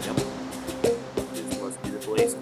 Yep, this must be the place.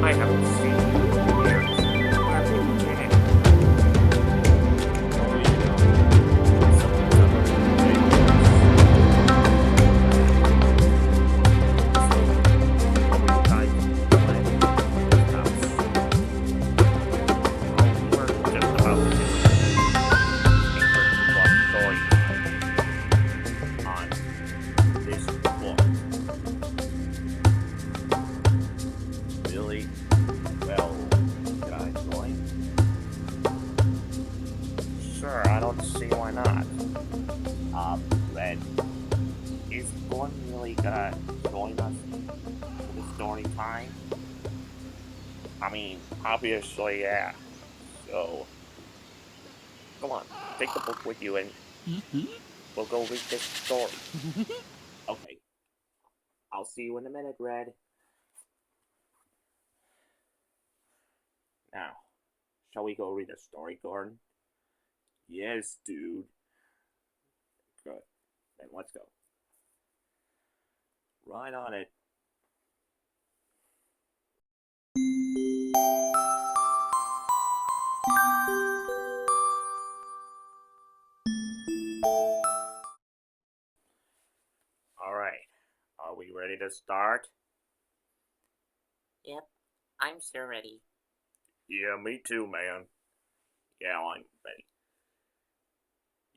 I haven't seen you in years. Where have you been? Oh, you know, something's up with the So, what were you guys planning in this house? Oh, we were just about to do a quick plot story on this book. Really? Well, can I join? Sure, I don't see why not. Red, is Gordon really gonna join us for the story time? I mean, obviously, yeah. So, come on, take the book with you and we'll go read this story. Okay, I'll see you in a minute, Red. Now, shall we go read the story, Gordon? Yes, dude. Good. Then let's go. Right on it. Alright, are we ready to start? Yep, I'm sure ready. Yeah, me too, man. Yeah, I'm ready.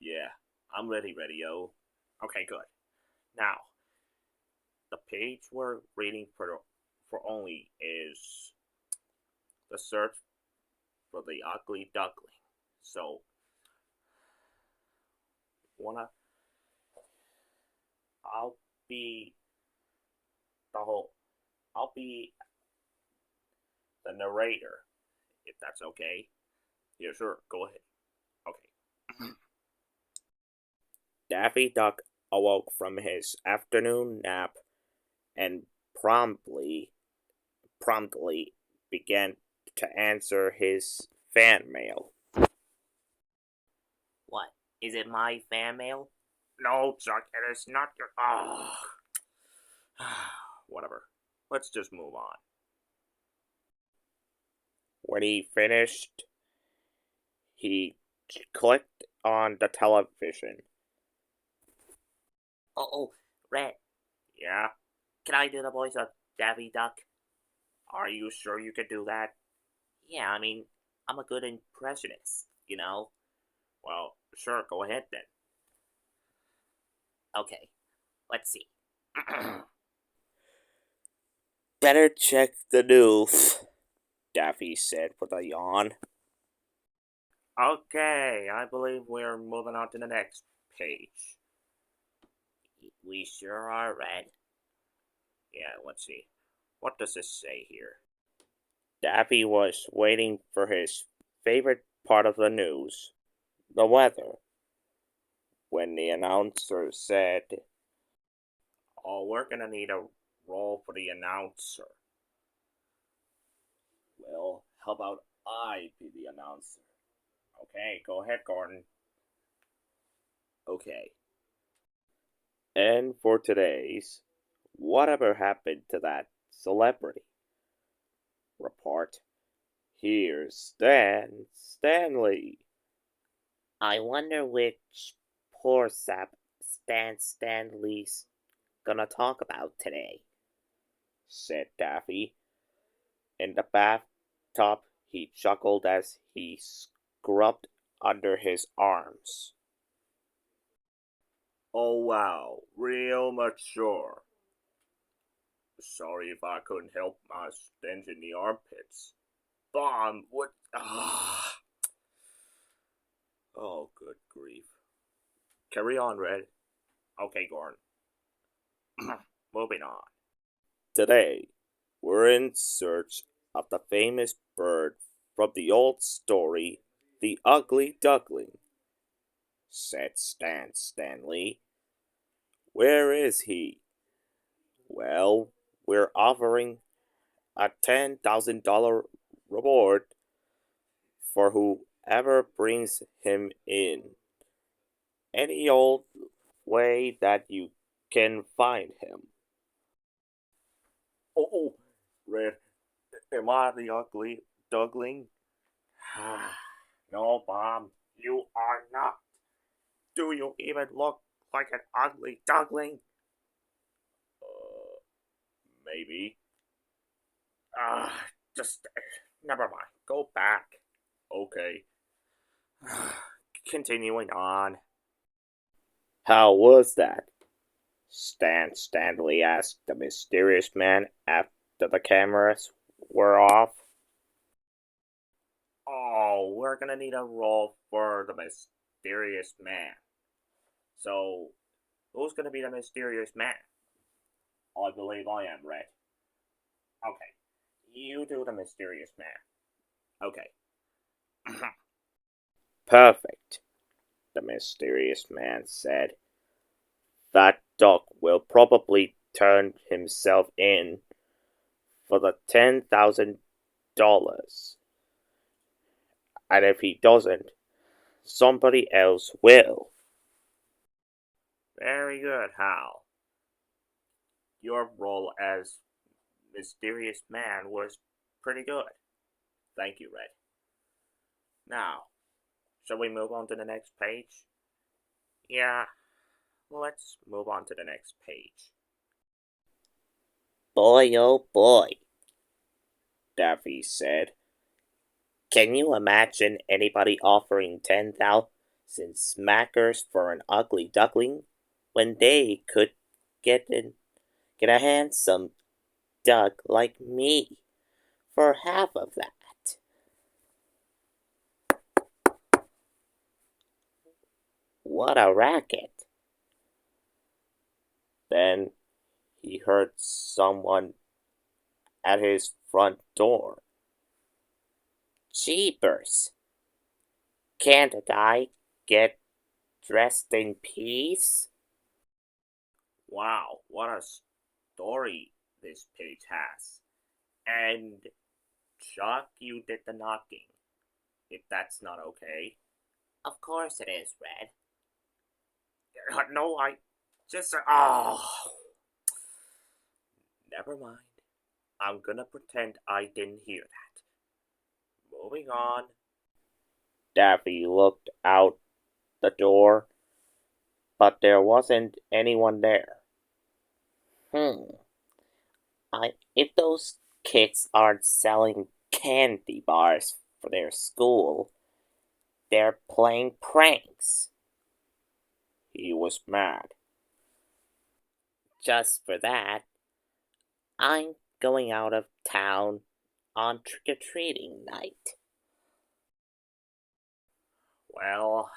Yeah, I'm ready, yo. Okay, good. Now, the page we're reading for only is the search for the ugly duckling. So, wanna? I'll be the whole. I'll be the narrator, if that's okay. Yeah, sure. Go ahead. Okay. Daffy Duck awoke from his afternoon nap and promptly began to answer his fan mail. What? Is it my fan mail? No, Chuck, it is not your. Whatever. Let's just move on. When he finished, he clicked on the television. Oh, Red, Yeah? can I do the voice of Daffy Duck? Are you sure you could do that? Yeah, I mean, I'm a good impressionist, you know? Well, sure, go ahead then. Okay, let's see. Better check the news, Daffy said with a yawn. Okay, I believe we're moving on to the next page. We sure are, Red. Yeah, let's see. What does this say here? Daffy was waiting for his favorite part of the news, the weather, when the announcer said, "Oh, we're gonna need a role for the announcer." Well, how about I be the announcer? Okay, go ahead, Gordon. Okay. And for today's Whatever Happened to That Celebrity report, here's Stanley. I wonder which poor sap Stanley's gonna talk about today, said Daffy. In the bathtub, he chuckled as he scrubbed under his arms. Oh wow, real mature. Sorry if I couldn't help my stench in the armpits. Bomb, what? Ah. Oh, good grief. Carry on, Red. Okay, Gordon. Moving on. Today, we're in search of the famous bird from the old story, The Ugly Duckling, said Stanley. Where is he? Well, we're offering a $10,000 reward for whoever brings him in. Any old way that you can find him. Oh, Red, am I the ugly duckling? No, Bomb, you are not. Do you even look like an ugly duckling? Maybe. Just never mind. Go back. Okay. Continuing on. How was that? Stanley asked the mysterious man after the cameras were off. Oh, we're gonna need a role for the mysterious man. So, who's gonna be the mysterious man? I believe I am, Red. Okay, you do the mysterious man. Okay. Perfect, the mysterious man said. That duck will probably turn himself in for the $10,000. And if he doesn't, somebody else will. Very good, Hal. Your role as mysterious man was pretty good. Thank you, Red. Now, shall we move on to the next page? Yeah, let's move on to the next page. Boy, oh boy, Daffy said. Can you imagine anybody offering 10,000 smackers for an ugly duckling when they could get a handsome duck like me for half of that? What a racket! Then he heard someone at his front door. Jeepers! Can't a guy get dressed in peace? Wow, what a story this page has. And Chuck, you did the knocking. If that's not okay. Of course it is, Red. No, I just. Oh. Never mind. I'm gonna pretend I didn't hear that. Moving on. Daffy looked out the door, but there wasn't anyone there. If those kids aren't selling candy bars for their school, they're playing pranks. He was mad. Just for that, I'm going out of town on trick-or-treating night. Well,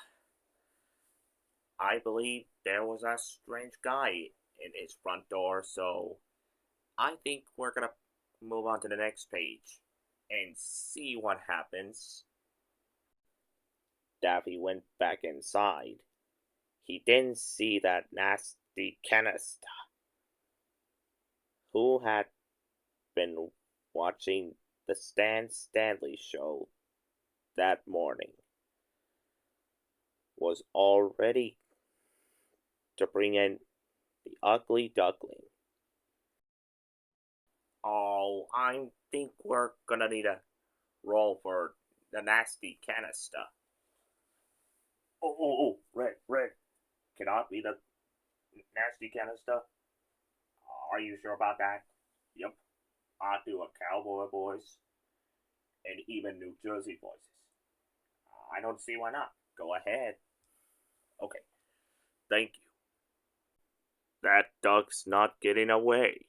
I believe there was a strange guy in his front door, so I think we're gonna move on to the next page and see what happens. Daffy went back inside. He didn't see that nasty canister who had been watching the Stanley show that morning. was all ready to bring in the ugly duckling. Oh, I think we're gonna need a roll for the nasty canister. Red, cannot be the nasty canister. Are you sure about that? Yep, I do a cowboy voice and even New Jersey voices. I don't see why not. Go ahead. Okay, thank you. That duck's not getting away,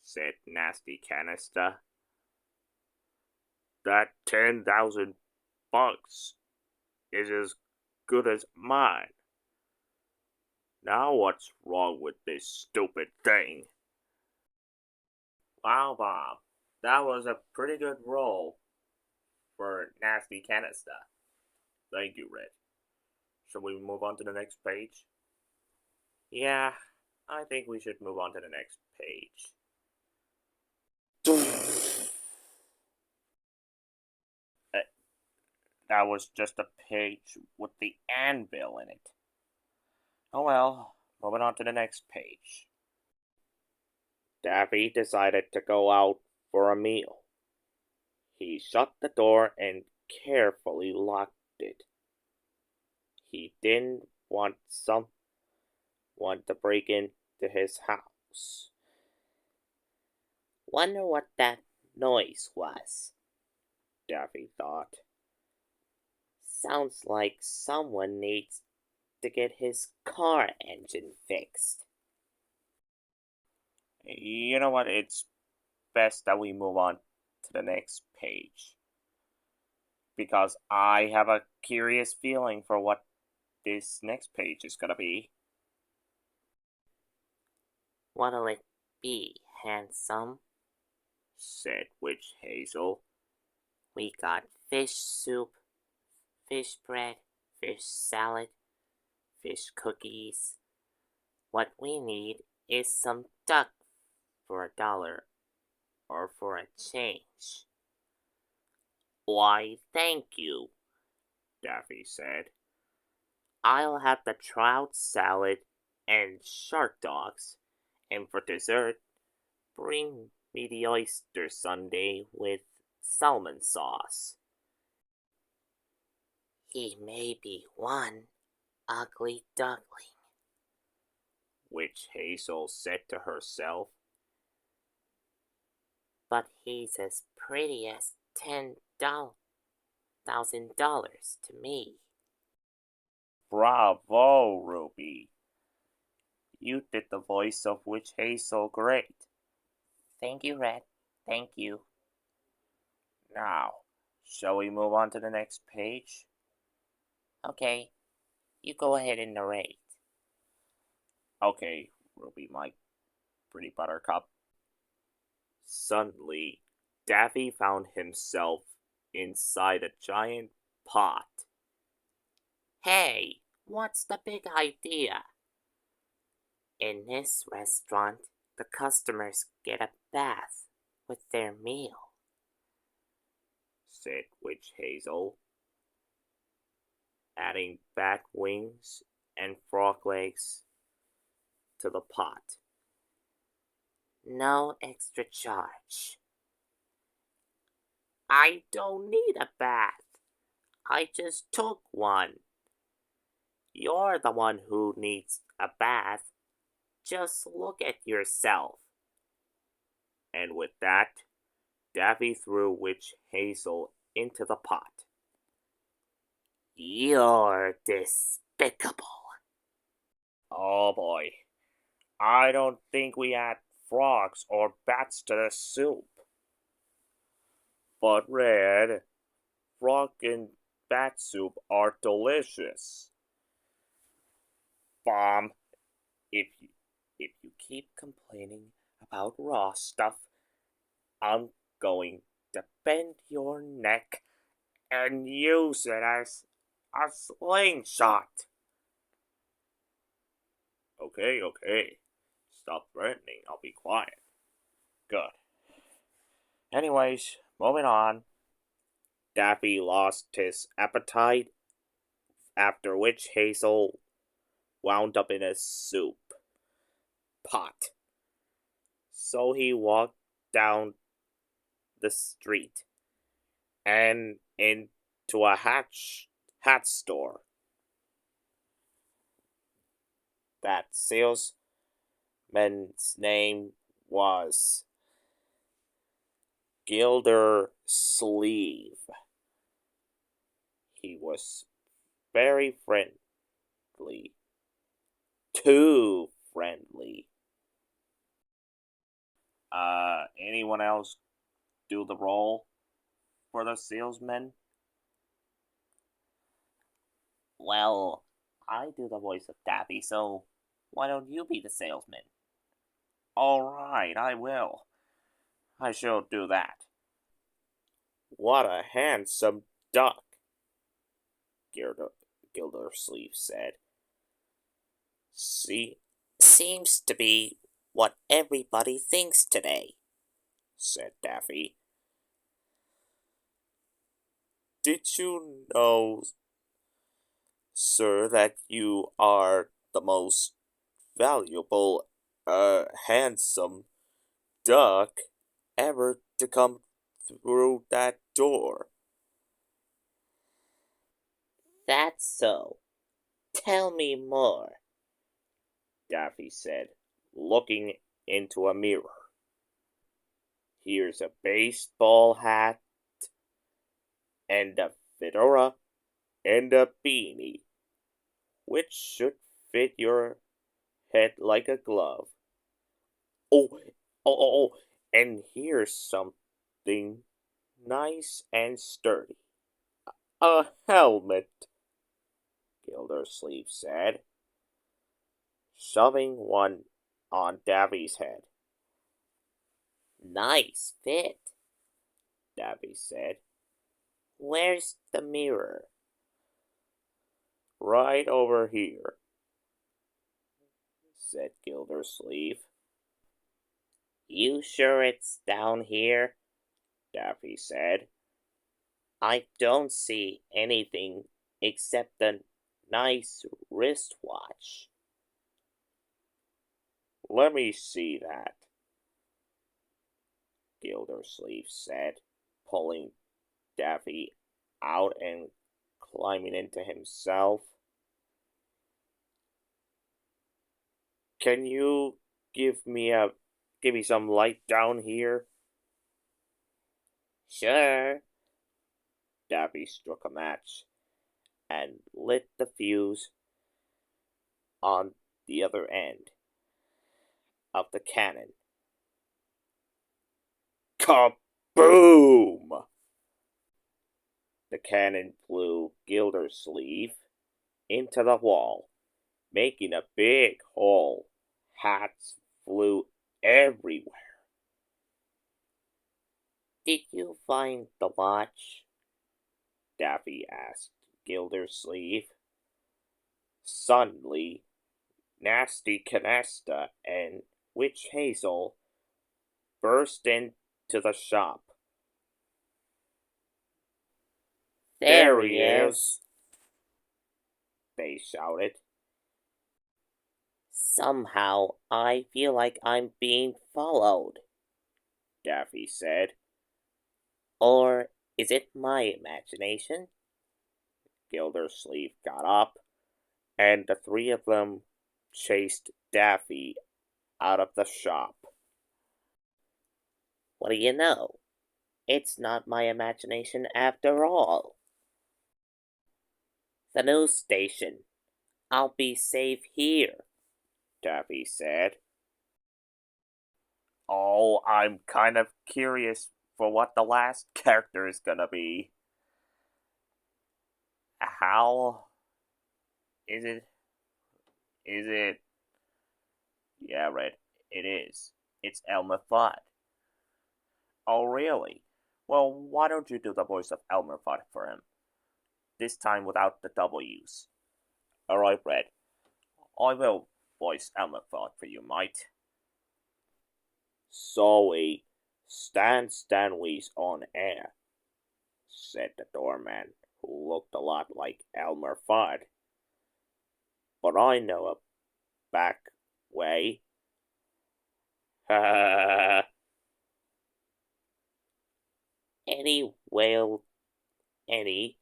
said Nasty Canister. That 10,000 bucks is as good as mine. Now what's wrong with this stupid thing? Wow, Bob, that was a pretty good roll for Nasty Canister. Thank you, Red. Shall we move on to the next page? Yeah, I think we should move on to the next page. That was just a page with the anvil in it. Oh well, moving on to the next page. Daffy decided to go out for a meal. He shut the door and carefully locked it. He didn't want someone to break into his house. Wonder what that noise was, Daffy thought. Sounds like someone needs to get his car engine fixed. You know what? It's best that we move on to the next page. Because I have a curious feeling for what this next page is gonna be. What'll it be, handsome? Said Witch Hazel. We got fish soup, fish bread, fish salad, fish cookies. What we need is some duck for $1 or for a change. Why, thank you, Daffy said. I'll have the trout salad and shark dogs, and for dessert, bring me the oyster sundae with salmon sauce. He may be one ugly duckling, Witch Hazel said to herself, but he's as pretty as $10,000 to me. Bravo, Ruby. You did the voice of Witch Hazel great. Thank you, Red. Thank you. Now, shall we move on to the next page? Okay, you go ahead and narrate. Okay, Ruby, my pretty buttercup. Suddenly, Daffy found himself inside a giant pot. Hey, what's the big idea? In this restaurant, the customers get a bath with their meal, said Witch Hazel, adding bat wings and frog legs to the pot. No extra charge. I don't need a bath. I just took one. You're the one who needs a bath. Just look at yourself. And with that, Daffy threw Witch Hazel into the pot. You're despicable. Oh boy, I don't think we add frogs or bats to the soup. But Red, frog and bat soup are delicious. Bomb, if you keep complaining about raw stuff, I'm going to bend your neck and use it as a slingshot. Okay. Stop threatening. I'll be quiet. Good. Anyways, moving on. Daffy lost his appetite after which Hazel wound up in a soup pot. So he walked down the street and into a hat store. That salesman's name was Gildersleeve. He was very friendly, too friendly. Anyone else do the role for the salesman? Well, I do the voice of Daffy, so why don't you be the salesman? Alright, I will. I shall do that. What a handsome duck, Gildersleeve said. Seems to be what everybody thinks today, said Daffy. Did you know, sir, that you are the most valuable, handsome duck ever to come through that door? That's so. Tell me more, Daffy said, looking into a mirror. Here's a baseball hat and a fedora and a beanie, which should fit your head like a glove. Oh, and here's something nice and sturdy. A helmet, Gildersleeve said, shoving one on Daffy's head. Nice fit, Daffy said. Where's the mirror? Right over here, said Gildersleeve. You sure it's down here? Daffy said. I don't see anything except a nice wristwatch. Let me see that, Gildersleeve said, pulling Daffy out and climbing into himself. Can you give me some light down here? Sure. Daffy struck a match and lit the fuse on the other end of the cannon. Kaboom! The cannon blew Gildersleeve into the wall, making a big hole. Hats flew everywhere. Did you find the watch? Daffy asked Gildersleeve. Suddenly, Nasty Canasta and Witch Hazel burst into the shop. There he is, they shouted. Somehow I feel like I'm being followed, Daffy said. Or is it my imagination? Gildersleeve got up, and the three of them chased Daffy out of the shop. What do you know? It's not my imagination after all. The news station. I'll be safe here, Daffy said. Oh, I'm kind of curious for what the last character is gonna be. How is it? Is it? Yeah, Red, it is. It's Elmer Fudd. Oh, really? Well, why don't you do the voice of Elmer Fudd for him? This time without the W's. Alright, Red. I will voice Elmer Fudd for you, mate. Sorry, Stan Stanley's on air, said the doorman, who looked a lot like Elmer Fudd. but I know a back way. any whale, any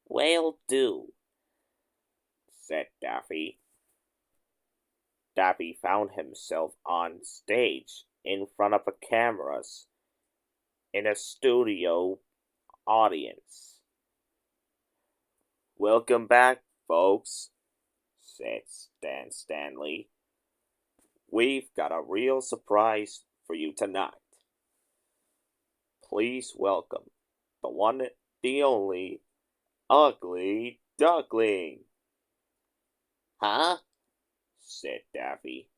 whale do, said Daffy. Daffy found himself on stage in front of the cameras in a studio audience. Welcome back, folks, said Stan Stanley. We've got a real surprise for you tonight. Please welcome the one, the only, ugly duckling. Huh? Said Daffy.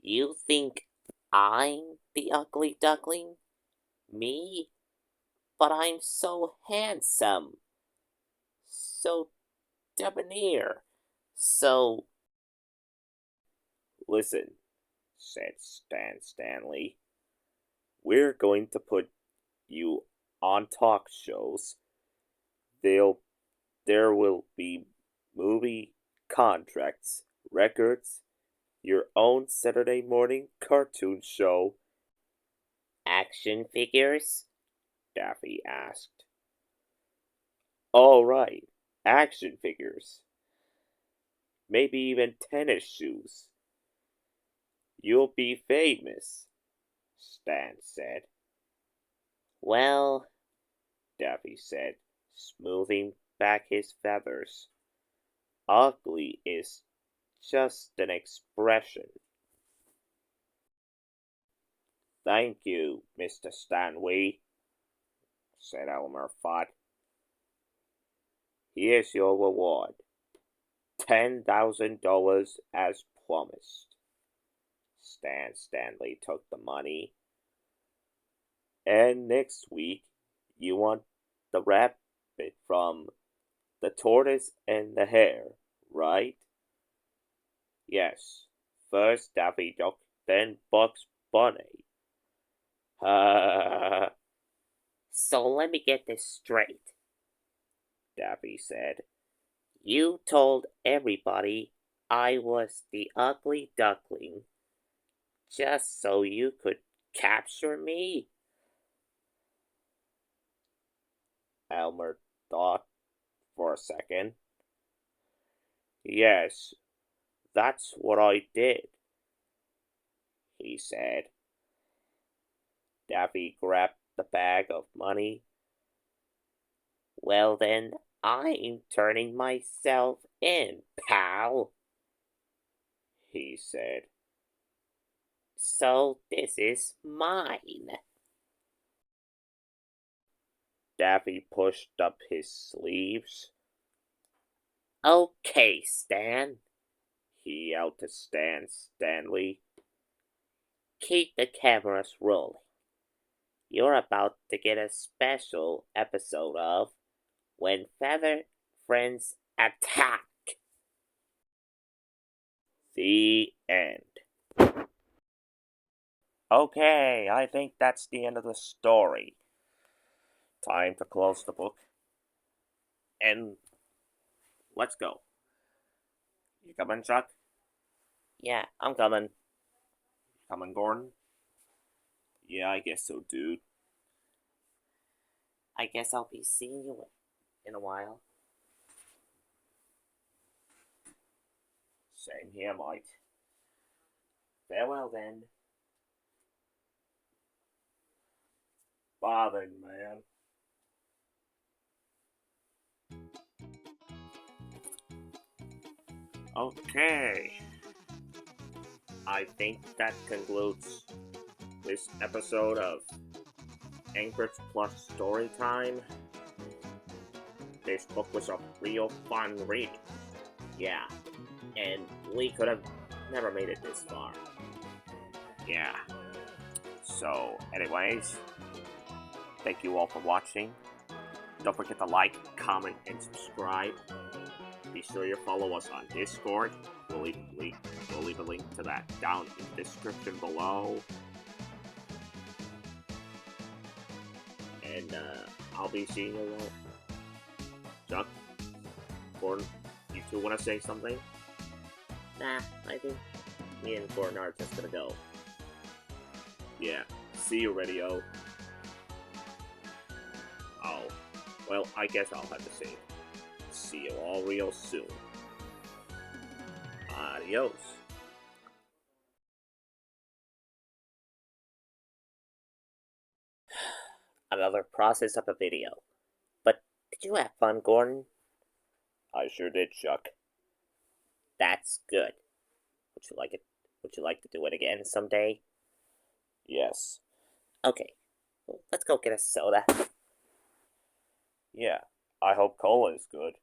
You think I'm the ugly duckling? Me? But I'm so handsome, so debonair, so. Listen, said Stan Stanley. We're going to put you on talk shows. There will be movie contracts, records, your own Saturday morning cartoon show. Action figures? Daffy asked. All right, action figures. Maybe even tennis shoes. You'll be famous, Stan said. Well, Daffy said, smoothing back his feathers. Ugly is just an expression. Thank you, Mr. Stanley, said Elmer Fudd. Here's your reward. $10,000 as promised. Stan Stanley took the money. And next week, you want the rabbit from The Tortoise and the Hare, right? Yes. First Daffy Duck, then Bugs Bunny. So let me get this straight, Daffy said. You told everybody I was the ugly duckling just so you could capture me? Elmer thought for a second. Yes, that's what I did, he said. Daffy grabbed the bag of money. Well then, I'm turning myself in, pal, he said. So this is mine. Daffy pushed up his sleeves. Okay, Stan, he yelled to Stan Stanley. Keep the cameras rolling. You're about to get a special episode of When Feather Friends Attack. The end. Okay, I think that's the end of the story. Time to close the book. And let's go. You coming, Chuck? Yeah, I'm coming. Coming, Gordon? Yeah, I guess so, dude. I guess I'll be seeing you in a while. Same here, Mike. Farewell, then. Bye then, man. Okay. I think that concludes this episode of Anchorage Plush Storytime. This book was a real fun read. Yeah. And we could have never made it this far. Yeah. So, anyways, thank you all for watching. Don't forget to like, comment, and subscribe. Be sure you follow us on Discord. We'll leave a link to that down in the description below. And I'll be seeing you all. Chuck, Gordon, You two want to say something? Nah, I think me and Gordon are just gonna go. Yeah. See you, Radio. Oh. Well, I guess I'll have to say it. See you all real soon. Adios. Another process of a video. But did you have fun, Gordon? I sure did, Chuck. That's good. Would you like it? Would you like to do it again someday? Yes. Okay, well, let's go get a soda. Yeah. I hope cola is good.